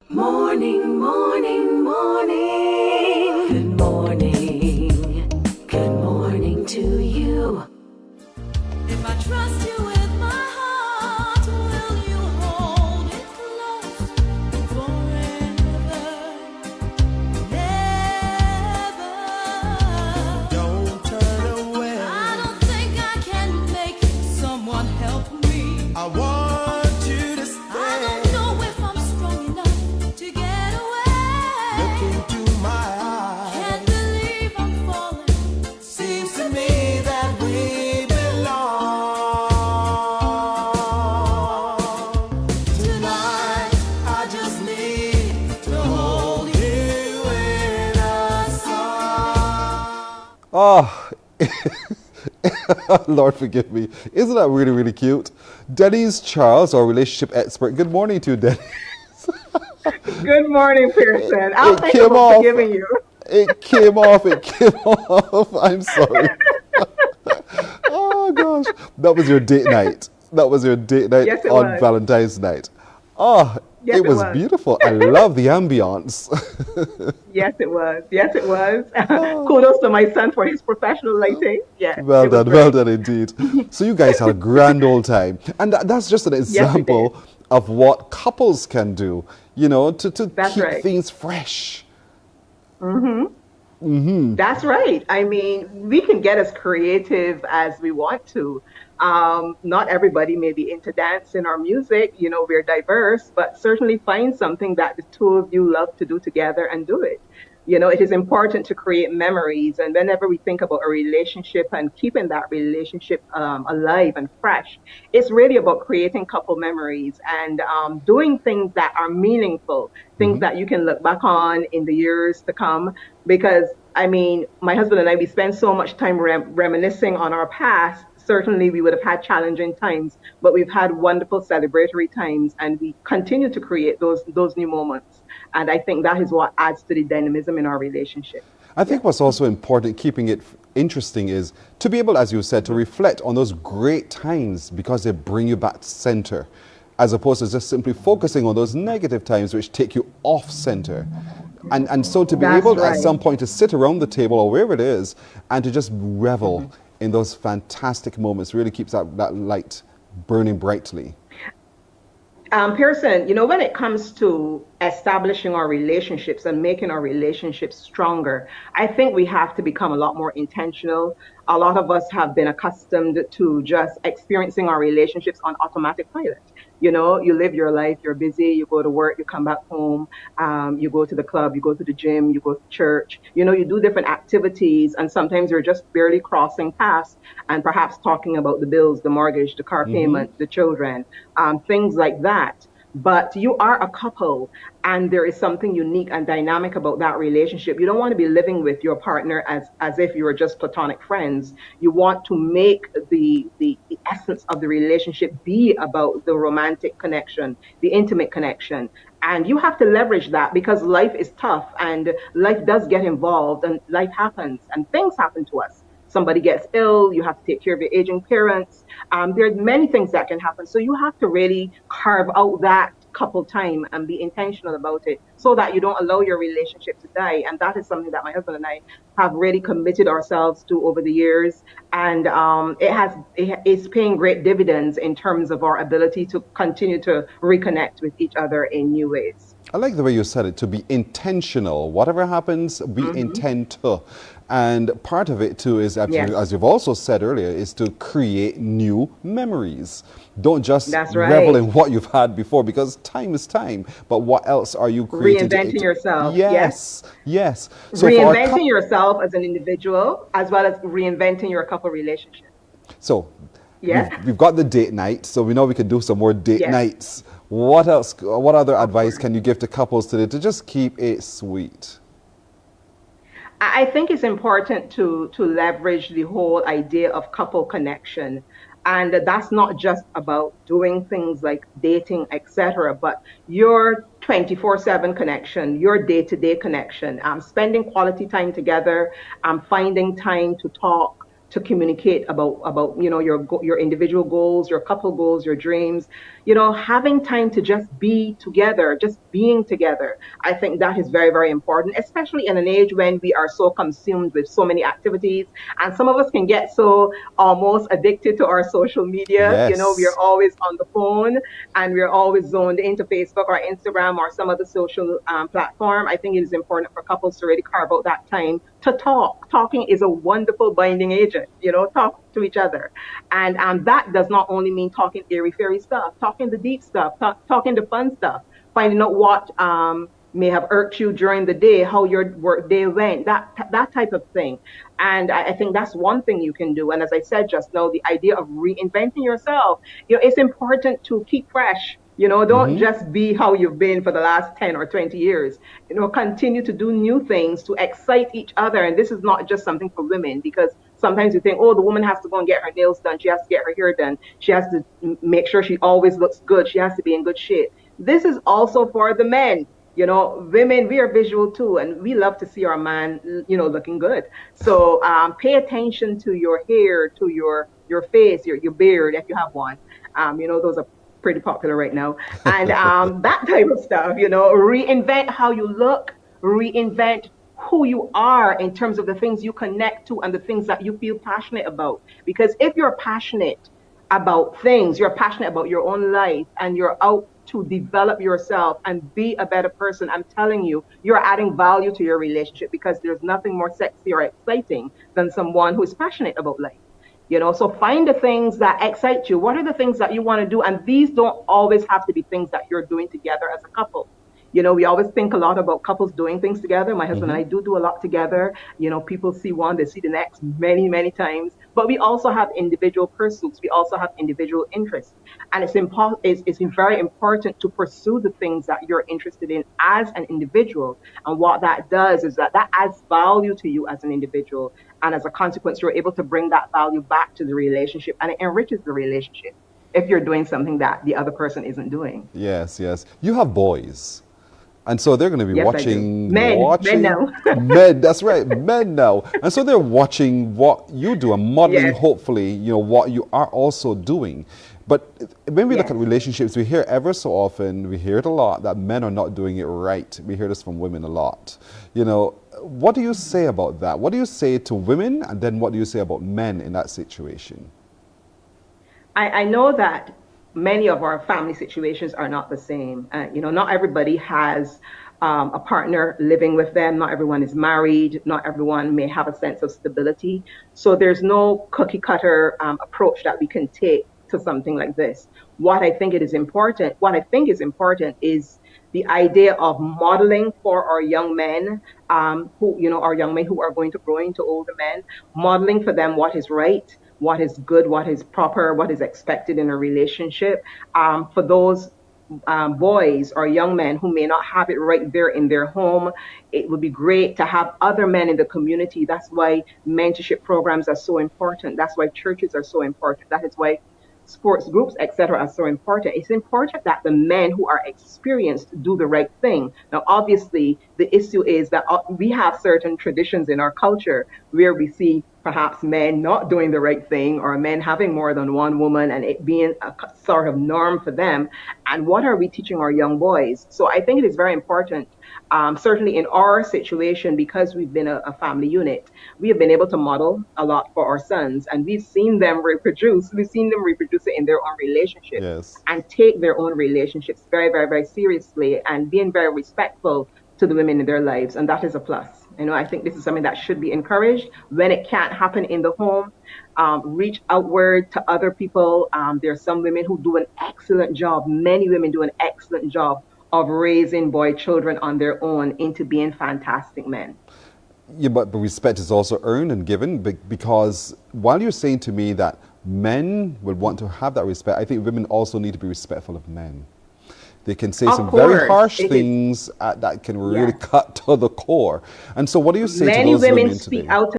Morning, morning, morning. Good morning. Good morning to you. If I trust you with my heart, will you hold it close forever? Never. Don't turn away. I don't think I can make someone help me. I want you to stay. I don't know if I'm strong enough to get away. Look into my eyes. Can't believe I'm falling. Seems to me that we belong. Tonight, I just need to hold you in a song. Oh, Lord forgive me. Isn't that really, really cute? Denny's Charles, our relationship expert. Good morning to you, Denny. Good morning, Pearson. I'll It think came about off. forgiving you. It came off. It came off. I'm sorry. Oh, gosh. That was your date night. That was your date night Yes, it on was. Valentine's night. Oh, Yes, it it was was. beautiful. I love the ambiance. Yes, it was. Yes, it was. Kudos to my son for his professional lighting. Yes, it was Well great. done indeed. So you guys had a grand old time. And that's just an Yes, we did. example of what couples can do, to That's keep right. things fresh. That's right. I mean, we can get as creative as we want to. Not everybody may be into dance or music. We're diverse, but certainly find something that the two of you love to do together and do it. It is important to create memories. And whenever we think about a relationship and keeping that relationship alive and fresh, it's really about creating couple memories and doing things that are meaningful, things that you can look back on in the years to come. Because, I mean, my husband and I, we spend so much time reminiscing on our past. Certainly, we would have had challenging times, but we've had wonderful celebratory times, and we continue to create those new moments. And I think that is what adds to the dynamism in our relationship. I Yeah. think what's also important, keeping it interesting, is to be able, as you said, to reflect on those great times because they bring you back center, as opposed to just simply focusing on those negative times which take you off center. And so to be That's able at right. some point to sit around the table or wherever it is and to just revel in those fantastic moments really keeps that light burning brightly. Pearson, when it comes to establishing our relationships and making our relationships stronger, I think we have to become a lot more intentional. A lot of us have been accustomed to just experiencing our relationships on automatic pilot. You live your life, you're busy, you go to work, you come back home, you go to the club, you go to the gym, you go to church, you do different activities, and sometimes you're just barely crossing paths and perhaps talking about the bills, the mortgage, the car payment, the children, things like that. But you are a couple, and there is something unique and dynamic about that relationship. You don't want to be living with your partner as if you were just platonic friends. You want to make the essence of the relationship be about the romantic connection, the intimate connection. And you have to leverage that because life is tough and life does get involved and life happens and things happen to us. Somebody gets ill, you have to take care of your aging parents. There's many things that can happen. So you have to really carve out that couple time and be intentional about it so that you don't allow your relationship to die. And that is something that my husband and I have really committed ourselves to over the years. And it's paying great dividends in terms of our ability to continue to reconnect with each other in new ways. I like the way you said it, to be intentional. Whatever happens, we intend to. And part of it too is, actually, Yes, as you've also said earlier, is to create new memories. Don't just that's revel right. in what you've had before because time is time. But what else are you creating Reinventing yourself. Yes. Yes, yes. So for our Reinventing yourself as an individual as well as reinventing your couple relationship. so Yes, we've got the date night, so we know we can do some more date yes. nights. What else? What other Of advice course. can you give to couples today to just keep it sweet? I think it's important to leverage the whole idea of couple connection. And that's not just about doing things like dating, etc., but your 24/7 connection, your day-to-day connection, spending quality time together, finding time to talk, to communicate about your individual goals, your couple goals, your dreams. Having time to just be together, just being together. I think that is very, very important, especially in an age when we are so consumed with so many activities, and some of us can get so almost addicted to our social media. We are Yes. always on the phone, and we're always zoned into Facebook or Instagram or some other social platform. I think it is important for couples to really carve out that time to talk. Talking is a wonderful binding agent. Talk to each other. And that does not only mean talking airy fairy stuff, talking the deep stuff, talking the fun stuff, finding out what may have irked you during the day, how your work day went, that type of thing. And I think that's one thing you can do. And as I said just now, the idea of reinventing yourself, it's important to keep fresh. Don't just be how you've been for the last 10 or 20 years. Continue to do new things to excite each other. And this is not just something for women, because sometimes you think, oh, the woman has to go and get her nails done. She has to get her hair done. She has to make sure she always looks good. She has to be in good shape. This is also for the men. Women, we are visual too, and we love to see our man, looking good. So pay attention to your hair, to your face, your beard, if you have one. Those are pretty popular right now. And that type of stuff, reinvent how you look, reinvent who you are in terms of the things you connect to and the things that you feel passionate about. Because if you're passionate about things, you're passionate about your own life, and you're out to develop yourself and be a better person, I'm telling you, you're adding value to your relationship, because there's nothing more sexy or exciting than someone who is passionate about life. So find the things that excite you. What are the things that you want to do? And these don't always have to be things that you're doing together as a couple. We always think a lot about couples doing things together. My husband and I do a lot together. People see one, they see the next many, many times. But we also have individual pursuits. We also have individual interests. And it's very important to pursue the things that you're interested in as an individual. And what that does is that adds value to you as an individual. And as a consequence, you're able to bring that value back to the relationship, and it enriches the relationship if you're doing something that the other person isn't doing. Yes, yes. You have boys. And so they're going to be Yes, watching, men now. men, that's right, men now. And so they're watching what you do and modeling, Yes. hopefully, what you are also doing. But when we look Yes. at relationships, we hear ever so often, we hear it a lot, that men are not doing it right. We hear this from women a lot. What do you say about that? What do you say to women, and then what do you say about men in that situation? I know that many of our family situations are not the same. Not everybody has a partner living with them. Not everyone is married. Not everyone may have a sense of stability. So there's no cookie cutter approach that we can take to something like this. What I think is important is the idea of modeling for our young men, our young men who are going to grow into older men, modeling for them what is right, what is good, what is proper, what is expected in a relationship. For those boys or young men who may not have it right there in their home, it would be great to have other men in the community. That's why mentorship programs are so important. That's why churches are so important. That is why sports groups, etc., are so important. It's important that the men who are experienced do the right thing. Now, obviously, the issue is that we have certain traditions in our culture where we see perhaps men not doing the right thing, or men having more than one woman and it being a sort of norm for them. And what are we teaching our young boys? So I think it is very important, certainly in our situation, because we've been a family unit, we have been able to model a lot for our sons, and we've seen them reproduce. We've seen them reproduce it in their own relationships. Yes. And take their own relationships very, very, very seriously, and being very respectful to the women in their lives. And that is a plus. I think this is something that should be encouraged. When it can't happen in the home, reach outward to other people. There are some women who do an excellent job. Many women do an excellent job of raising boy children on their own into being fantastic men. Yeah, but respect is also earned and given, because while you're saying to me that men would want to have that respect, I think women also need to be respectful of men. They can say some very harsh things that can really cut to the core. And so what do you say to those women today? Many women speak out